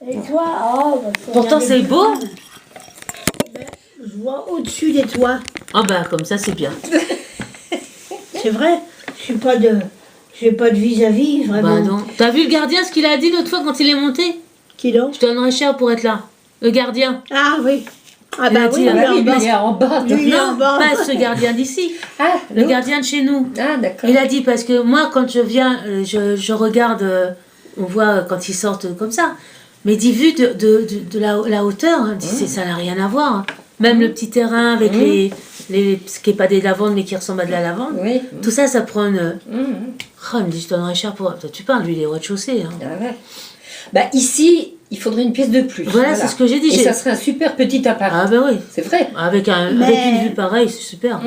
Et toi, oh, bah, faut Pourtant, regarder c'est plus beau. loin. Ben, je vois au-dessus des toits. Ah bah comme ça, c'est bien. C'est vrai, j'ai pas de vis-à-vis, vraiment. Bah non. T'as vu le gardien, ce qu'il a dit l'autre fois quand il est monté? Qui donc? Je te donnerais cher pour être là. Le gardien. Ah oui. Ah Il a bah dit, oui, ah il est bah en oui, bas. il est en bas. Lui, il est en Non, bas. pas ce gardien d'ici. Ah, Le gardien de chez nous. Ah, d'accord. Il a dit parce que moi quand je viens, je regarde, on voit quand ils sortent comme ça. Mais dit vu de la hauteur, hein, dit, ça n'a rien à voir. Hein. Même le petit terrain avec ce qui n'est pas des lavandes mais qui ressemble à de la lavande. Oui. Tout ça, ça prend une... Mhm. Oh, il me dit je donnerais cher pour... Toi, tu parles, lui il est au rez-de-chaussée. Hein. Ah ouais. Bah ici, il faudrait une pièce de plus. Voilà, c'est ce que j'ai dit. Et ça serait un super petit appart. Ah ben oui. C'est vrai. Avec Mais- une vue pareille, c'est super.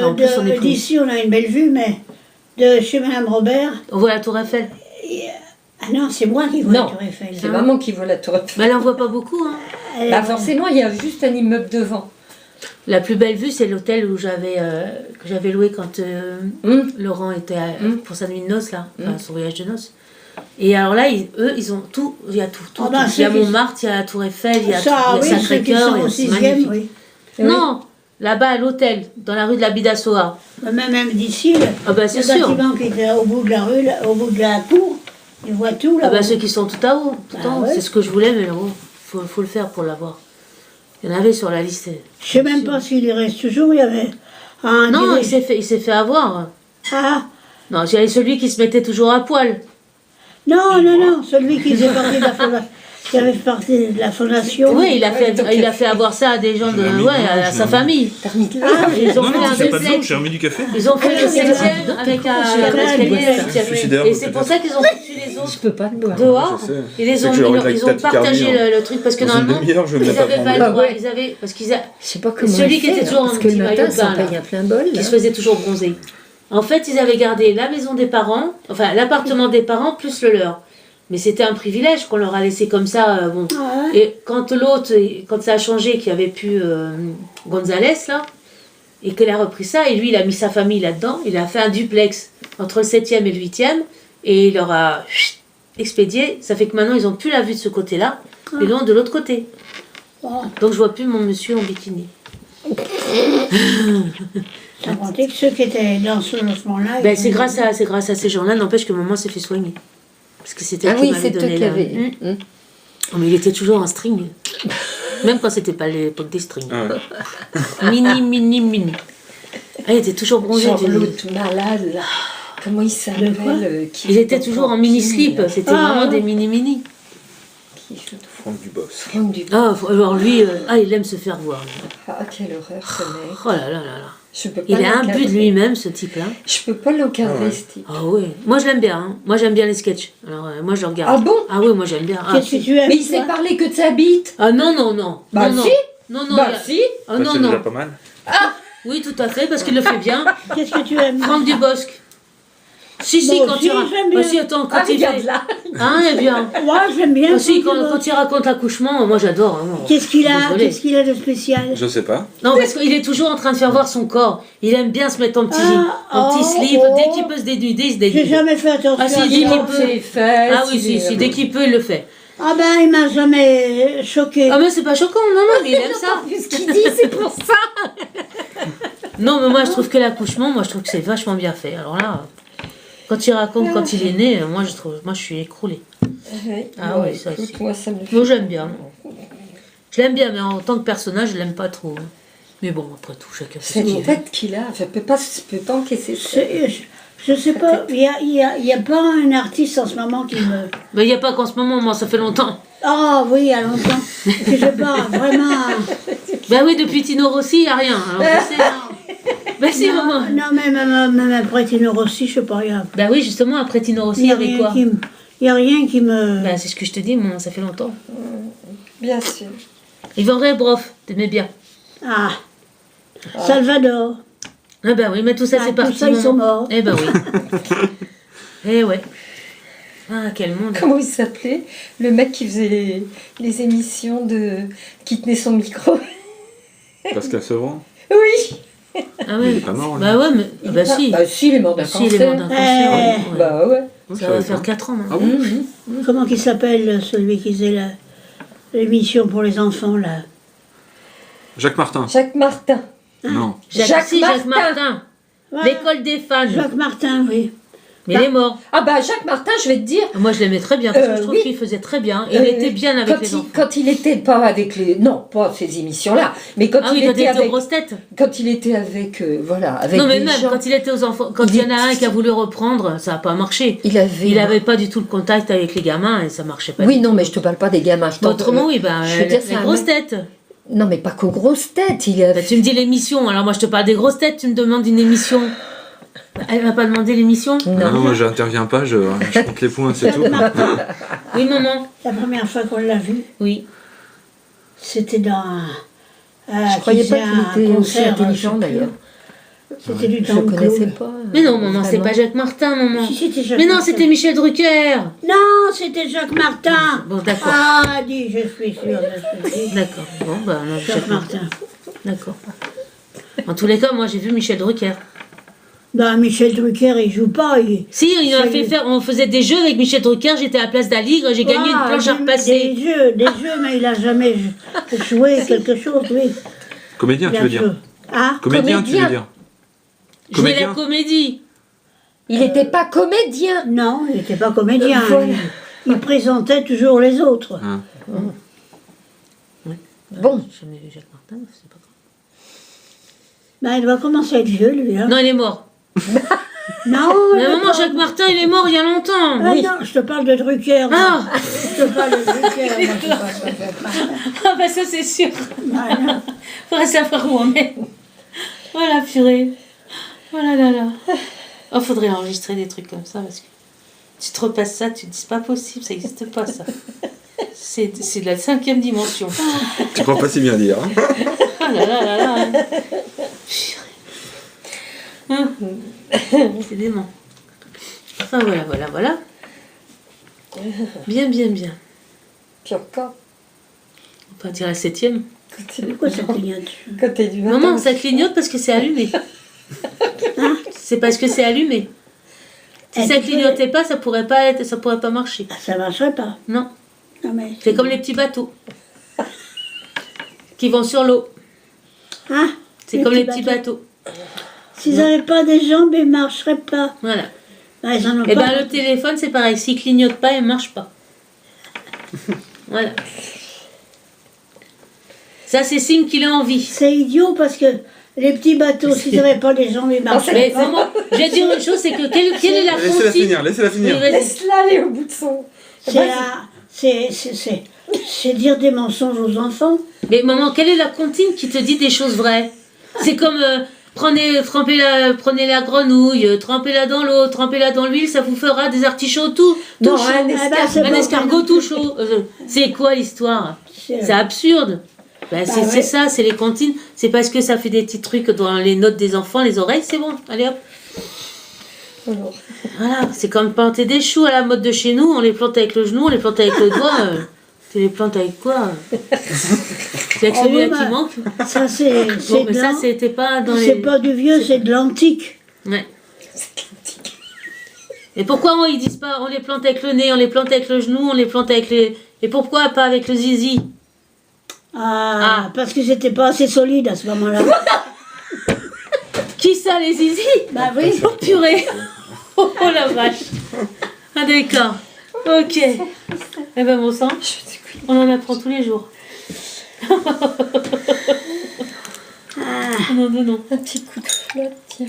En plus, on est pris. D'ici, on a une belle vue, mais de chez Madame Robert, On voit la tour Eiffel. ah non, c'est moi qui vois Non, la Tour Eiffel. C'est hein. maman qui voit la tour Eiffel. Mais elle en voit pas beaucoup. Hein. Bah forcément, il y a juste un immeuble devant. La plus belle vue, c'est l'hôtel où que j'avais loué quand Laurent était pour sa nuit de noces, là, enfin, son voyage de noces. Et alors là, eux, ils ont tout, il y a tout. Ah bah, Il y a ceux qui- Montmartre, il y a la Tour Eiffel, il y a, Ça, il y a oui, ceux qui Sacré-Cœur, sont au et c'est 6e, magnifique. oui. Non, là-bas à l'hôtel, dans la rue de la Bidassoa. Même d'ici, Ah bah c'est le sûr. bâtiment qui était au bout de la rue, là, au bout de la tour, il voit tout là. Ah bah ceux qui sont tout à haut, tout Ah en haut. ouais. C'est ce que je voulais, mais bon, faut le faire pour l'avoir. Il y en avait sur la liste. Je sais même pas s'il y reste toujours, il y avait un Non, dirige- il s'est fait avoir. Ah, Non, j'avais celui qui se mettait toujours à poil. non, celui qui faisait partie de la fondation. Qui avait fait partie de la fondation. Oui, il a fait avoir ça à des gens de, à sa famille. Ah, Ils ont Non, fait non, un c'est pas de l'eau, duplex. j'ai remis du café. Ils ont fait le 7e avec un escalier à la Suicidaire, Et c'est pour ça qu'ils ont foutu les Je autres peux pas le boire. dehors. Je sais. Ils les C'est ont, que j'aurais de la ils ont partagé tachycardie, le truc parce que Dans une normalement, demi-heure, je vais me ils mettre à n'avaient pas prendre le l'air. droit. ouais. Ils avaient, parce qu'ils a, Je sais pas comment Celui il qui fait, était toujours en parce que le petit matin, maillot de ça bain, là. paye à plein bol. qui là. se faisait toujours bronzer. En fait, ils avaient gardé la maison des parents, enfin l'appartement des parents plus le leur. Mais c'était un privilège qu'on leur a laissé comme ça. Bon. Ah ouais. Et quand l'autre, quand ça a changé, qu'il n'y avait plus Gonzalez là, et qu'il a repris ça, et lui il a mis sa famille là-dedans, il a fait un duplex entre le 7e et le 8e, et il leur a expédié. Ça fait que maintenant ils n'ont plus la vue de ce côté-là, ils l'ont de l'autre côté. Bon, Donc je vois plus mon monsieur en bikini. ça comptait que ceux qui étaient dans ce logement-là. Ben, ils- c'est grâce à ces gens-là, n'empêche que maman s'est fait soigner. Parce que c'était Ah elle qui oui, m'avait c'est toi donné qui la... avais. Oh, mais il était toujours en string. Même quand c'était pas l'époque des strings. Ah ouais. Mini. Ah, il était toujours bronzé. Genre l'autre malade, là. Comment il De quoi s'appelle Il était toujours en mini-slip. C'était Ah, vraiment ouais. des mini. Franck Dubos. Franck Dubos. Ah, alors lui, il aime se faire voir. lui. Ah, quelle horreur, ce mec. Oh là là là là. Je peux pas Il est imbu l'encadrer. de lui-même, ce type-là. Je peux pas l'encadrer, Ah ouais. ce type. Ah oui. Moi, je l'aime bien. Hein. Moi, j'aime bien les sketchs. Alors, moi, je le regarde. Ah bon? Ah oui, moi, j'aime bien. Ah, Qu'est-ce que tu aimes Mais il toi sait parler que de sa bite. ah non. Bah non, si. non. Non, Bah il y a- si. Ah Ça, non, c'est déjà non. pas mal. Oui, tout à fait, parce qu'il le fait bien. Qu'est-ce que tu aimes Franck Dubosc. Si, Moi quand aussi, il raconte. j'aime bien. Si, attends, quand Ah, il regarde fait. là. Hein, il est bien. Moi, j'aime bien. Ah, si, Franck Dubosc. quand il raconte l'accouchement, moi j'adore. Hein. Qu'est-ce qu'il a Désolée. Qu'est-ce qu'il a de spécial Je sais pas. Non, parce qu'il est toujours en train de faire voir son corps. Il aime bien se mettre en petit, Ah, en petit oh, slip. oh. Dès qu'il peut se dénuder, il se J'ai dénude. jamais fait attention Ah, si, à il ça. montre ses fesses. Ah oui, si, dès qu'il peut, il le fait. Ah ben, il m'a jamais choqué. Ah, mais c'est pas choquant, non, mais il aime ça. Ce qu'il dit, c'est pour ça. Non, mais moi je trouve que l'accouchement, moi je trouve que c'est vachement bien fait. Alors là, quand il raconte quand il est né, moi je suis écroulée. Ah oui, ça aussi. Moi, ça me fait. Moi j'aime bien. Je l'aime bien, mais en tant que personnage, je l'aime pas trop. Mais bon, après tout, chacun fait ce qu'il Cette veut. tête qu'il a, je peux pas encaisser ça. Je sais pas, il y a pas un artiste en ce moment qui me... Mais il n'y a pas qu'en ce moment, moi ça fait longtemps. Ah oui, il y a longtemps. Je sais pas, vraiment... Ben oui, depuis Tino Rossi, il n'y a rien. Alors je sais. Ben si, maman. Non, mais même après Tino Rossi, je sais pas, il y a... Ben oui, justement, après Tino Rossi, il y avait rien quoi? qui me... Il y a rien qui me... Ben c'est ce que je te dis, moi, ça fait longtemps. Bien sûr. Yvan Rebroff, t'aimais bien. Ah, Salvador. Ah ben oui, mais tout ça Ah, c'est tout parti. ça, ils sont morts. Eh ben oui. Eh ouais. Ah, quel monde. Comment il s'appelait? Le mec qui faisait les émissions de. Qui tenait son micro. Pascal Sevran. Oui. Ah Il est oui. pas mort, lui. Bah ouais, mais. Bah si. Bah si, il est mort d'un Si, il est mort d'un cancer. cancer. Eh. ouais. Bah ouais. Je Ça va savais faire pas. 4 ans maintenant. Ah bon Comment qu'il s'appelle, celui qui faisait l'émission pour les enfants, là? Jacques Martin. Jacques Martin. Non. Jacques Jacques Martin. Martin. Voilà. L'école des fans. Jacques Martin, oui. Mais il est mort. Ah bah Jacques Martin, je vais te dire, Moi, je l'aimais très bien parce que je trouve oui. qu'il faisait très bien. Et il était bien avec les enfants. Quand il était pas avec les, non, pas ces émissions-là, mais quand Ah il oui, quand il était était aux avec, grosses têtes. quand il était avec, voilà, avec Non, mais des même gens, quand il était aux enfants, quand il y en a un qui a voulu reprendre, ça n'a pas marché. Il avait pas du tout le contact avec les gamins et ça marchait pas. Oui, du non, tout. mais je te parle pas des gamins. Je parle Autrement, oui, ben, je veux dire, c'est les un grosses mec- têtes. Non, mais pas qu'aux grosses têtes. Il a Bah, tu me dis l'émission, alors moi je te parle des grosses têtes, tu me demandes une émission. Elle m'a pas demandé l'émission Ah non, moi j'interviens pas, je compte les points, c'est tout. Oui, maman. La première fois qu'on l'a vu, Oui. c'était dans un... Je croyais pas qu'il était aussi intelligent d'ailleurs. C'était du Je temps le de connaissais Claude. pas. Mais non, maman, c'est vraiment. pas Jacques Martin, maman. Si, c'était Jacques Mais non, Martin. c'était Michel Drucker. Non, c'était Jacques Martin. Bon, d'accord. Ah, dis, je suis sûre, je suis sûre. D'accord. Bon, bah, on a vu Jacques Martin. D'accord. En tous les cas, moi j'ai vu Michel Drucker. Non, Michel Drucker, il joue pas. Si, il m'a C'est fait lui. faire, on faisait des jeux avec Michel Drucker, j'étais à la place d'Aligre, j'ai gagné une planche à repasser. Des jeux, mais il a jamais joué quelque chose, oui. Comédien, tu veux dire Ah, Comédien, tu veux Comédien. dire Jouer la Comédien. comédie. Il n'était pas comédien. non, il n'était pas comédien. Voilà. Il présentait toujours les autres. Ah. Bon. J'ai jamais vu Jacques Martin, c'est pas grave. Ben, il doit commencer à être vieux, lui. Hein. Non, il est mort. Non, Mais il est maman, pas- Jacques Martin, il est mort il y a longtemps. Ah non, je te parle de Drucker. moi. Ah, Je te parle de Drucker. moi, je te parle de Jacques Martin. ah bah ça c'est sûr. Voilà. Faudrait savoir où on est. Voilà, purée. Voilà, là, là. Oh, faudrait enregistrer des trucs comme ça parce que tu te repasses ça, tu te dis c'est pas possible, ça n'existe pas ça. C'est de la 5e dimension. Tu crois pas si bien dire. Hein Ah là là là là. Purée. C'est dément. Enfin voilà, voilà, voilà. Bien, bien, bien. Puis encore, On peut dire la 7e. Pourquoi ça clignote? quand t'es du Maman, matin. ça clignote parce que c'est allumé. C'est parce que c'est allumé. Si Eh, ça tu clignotait pas, ça pourrait pas marcher. Ah, ça marcherait pas. Non. Non, mais... C'est comme les petits bateaux qui vont sur l'eau. Hein? C'est comme les petits bateaux. S'ils n'avaient pas des jambes, ils ne marcheraient pas. Voilà. Ah, ils en ont Et pas. ben le téléphone, c'est pareil. S'il clignote pas, il marche pas. Voilà. Ça, c'est signe qu'il est en vie. C'est idiot parce que les petits bateaux, s'ils n'avaient pas des jambes, ils Mais marcheraient pas. maman, je vais dire une chose, c'est que quelle est la Laissez-la consigne finir, laissez-la finir. Oui, vas-y. Laisse-la aller au bout de son. C'est dire des mensonges aux enfants. Mais maman, quelle est la comptine qui te dit des choses vraies? C'est comme prenez la grenouille, trempez-la dans l'eau, trempez-la dans l'huile, ça vous fera des artichauts tout Non, chaud. un Ah bah, c'est Un bon, escargot tout chaud. C'est quoi l'histoire? C'est absurde. C'est ouais. ça, c'est les comptines. C'est parce que ça fait des petits trucs dans les notes des enfants, les oreilles, c'est bon. Allez hop. Alors, Voilà, c'est comme planter des choux à la mode de chez nous. On les plante avec le genou, on les plante avec le doigt. Tu les plantes avec quoi? C'est avec Oh, celui-là bah, qui manque. Ça, c'est Bon, mais de ça, l'an- c'était pas dans c'est les... pas du vieux, c'est de l'antique. Ouais. Et pourquoi ils disent pas on les plante avec le nez, on les plante avec le genou, on les plante avec les... Et pourquoi pas avec le zizi? Ah, parce que c'était pas assez solide à ce moment-là. Qui ça, les zizi? Bah oui. Oh purée. Oh la vache. Ah d'accord. Ok. Eh ben bon sang, on en apprend tous les jours. Non, non, non. un petit coup de flotte, tiens.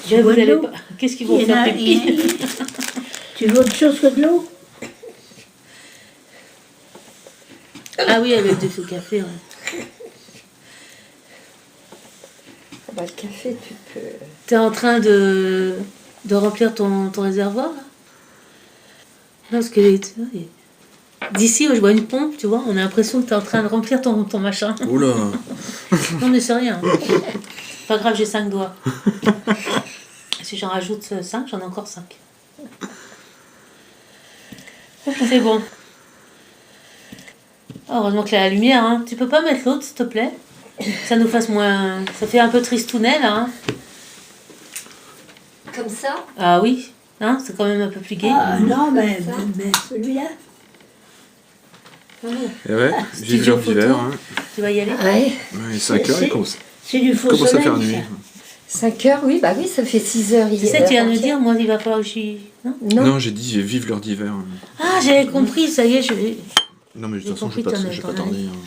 Je vous bois de allez l'eau pas... Qu'est-ce qu'ils vont Il y en faire a- pipi? Tu veux autre chose que de l'eau? Ah oui, avec du café. Ouais. Ah bah, le café, tu peux. T'es en train de remplir ton réservoir là? Non, parce que d'ici, je vois une pompe, tu vois, on a l'impression que t'es en train de remplir ton machin. Oula. Non, mais c'est rien. Pas grave, j'ai 5 doigts. Si j'en rajoute 5, j'en ai encore 5. C'est bon. Oh, heureusement qu'il y a la lumière, hein. Tu peux pas mettre l'autre, s'il te plaît? ça nous fasse moins... Ça fait un peu tristounet, là. Hein. Comme ça. Ah oui, hein, c'est quand même un peu plus gai. Ah non, mais celui-là. Et ouais, vive Studio l'heure d'hiver. photo. Hein. Tu vas y aller? Ouais. Ouais, 5 heures, il commence C'est du faux à soleil. faire nuit. 5 heures, oui, bah oui, ça fait 6 heures C'est hier. ça que tu viens de me dire, moi, il va falloir que j'y... Non, Non, j'ai dit vive l'heure d'hiver. ah, j'avais compris, ça y est, je vais... Non, mais de J'ai toute façon, je compris vais que pas, t'en je vais avais pas parlé. tarder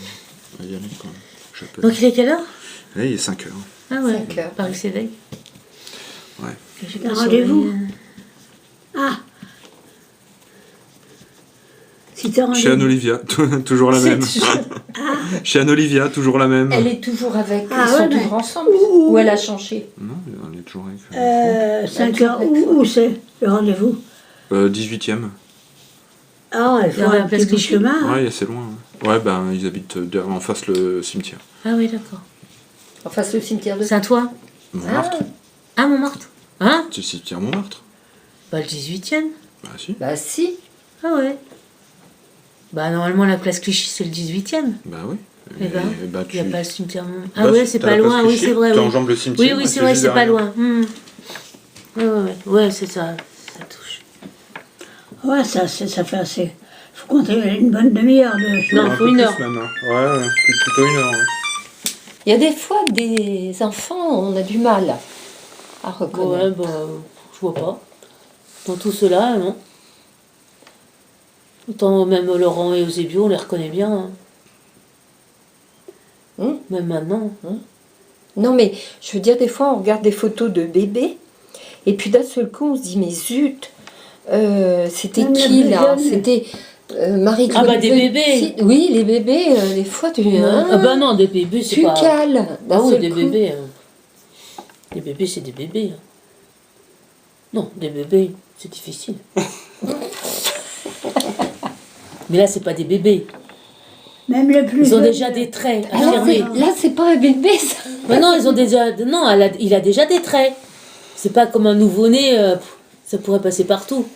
à y aller. Quoi. J'appelle. Donc il est quelle heure? Là, il est 5 heures. Ah ouais, 5 heures. Paris s'éveille. Ouais. J'ai Un pas rendez-vous. surveillé. Ah. Si t'as Chez rendez-vous. Anne-Olivia, toujours la même. Chez Anne-Olivia, toujours la même. Elle est toujours avec, Ah, ils sont ouais, mais- toujours ensemble. Ouh. Ou elle a changé. Non, elle est toujours avec. 5 heures, où c'est le rendez-vous? 18e. Ah, il faut Dans la un place petit bout de Clichy. chemin. hein. Ouais, assez loin. Ouais, ben, ils habitent en face le cimetière. Ah oui, d'accord. En face le cimetière de... C'est à toi? Montmartre. Ah, Montmartre. Hein? C'est le cimetière Montmartre. Bah le 18e. Bah, si. Bah si. Ah ouais. Bah normalement la place Clichy c'est le 18e. Bah, oui. Eh ben, bah, il n'y a tu- pas le cimetière Montmartre. bah, Ah ouais, c'est t'as pas la place loin, oui Clichy, c'est vrai. Tu Oui, enjambes le cimetière. oui, c'est vrai, juste c'est pas derrière. loin. Ouais, c'est ça. Ça touche. Ouais, ça fait assez. Faut compter une bonne demi-heure de Non, Un faut peu une plus heure. même, hein. Ouais, plutôt une heure. hein. Il y a des fois des enfants, on a du mal à reconnaître. Ouais, bah je vois pas. Dans tout cela, non. Autant même Laurent et Eusébio, on les reconnaît bien. Hein. Même maintenant. Non mais, je veux dire, des fois on regarde des photos de bébés, et puis d'un seul coup on se dit, mais zut, c'était Même qui la là? plus jeune. C'était Marie Ah bah, des bébés. Oui, les bébés, des fois tu... Ah bah non, des bébés, c'est tu pas... cales. Ah d'un oui, seul des coup. bébés. Des bébés, c'est des bébés. hein. Non, des bébés, c'est difficile. Mais là, c'est pas des bébés. Même le plus Ils ont jeune. déjà des traits Ah non, affirmés. là c'est pas un bébé ça. Mais non, ils ont déjà... Non, il a déjà des traits. C'est pas comme un nouveau-né, ça pourrait passer partout.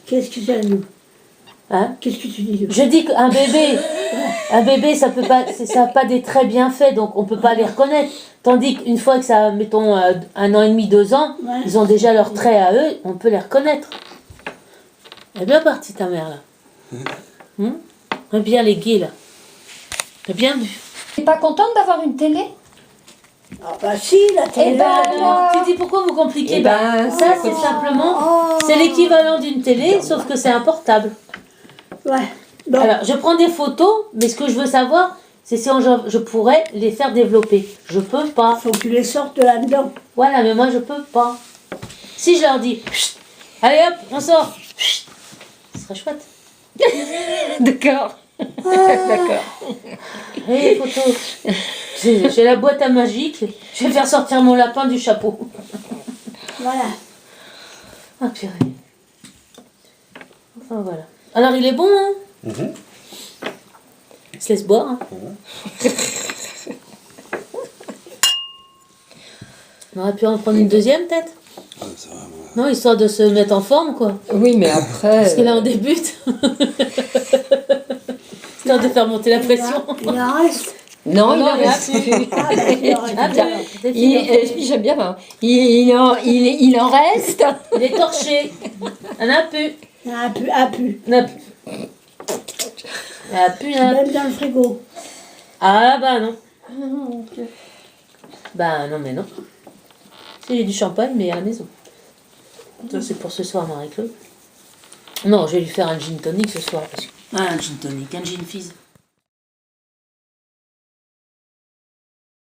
Qu'est-ce que c'est, nous? Hein? Qu'est-ce que tu dis? Je dis qu'un bébé, ça peut pas, ça n'a pas des traits bien faits, donc on peut pas les reconnaître. Tandis qu'une fois que ça, mettons, 1 an et demi, 2 ans, Ouais. ils ont déjà leurs traits à eux, on peut les reconnaître. Elle est bien partie ta mère là. Elle est bien les gays là. Elle a bien vu. T'es pas contente d'avoir une télé? Ah bah si, la télé. Eh ben, alors. Tu dis pourquoi vous compliquez? Eh ben, ça c'est simplement, c'est l'équivalent d'une télé, sauf que c'est un portable. Ouais. Bon. Alors, je prends des photos, mais ce que je veux savoir, c'est si je pourrais les faire développer. Je peux pas. Faut que tu les sortes de là-dedans. Voilà, mais moi, je peux pas. Si je leur dis, Chut, allez hop, on sort. Chut, ce serait chouette. D'accord. D'accord. Et les photos. J'ai la boîte à magique. Je vais faire sortir mon lapin du chapeau. Voilà. Ah, purée. Enfin, voilà. Alors, il est bon, hein? Il se laisse boire, hein? On aurait pu en prendre une deuxième, peut-être? Non, histoire de se mettre en forme, quoi. Oui, mais après... Parce que là, on débute. Histoire de faire monter la pression. Il en reste. Non, il Non, en il y a reste plus. plus. Ah bah il en reste. Ah, bien. c'est fini. J'aime bien. Hein. Il en reste. Il est torché. On a pu. Ah, pu, ah, pu. On a pu. On a pu, hein. Même dans le frigo. Ah, bah non. Bah non, mais non. Si, j'ai du champagne, mais à la maison. Ça, c'est pour ce soir, Marie-Claude. Non, je vais lui faire un gin tonic ce soir. Parce que... Ah, un gin tonic, un gin fizz.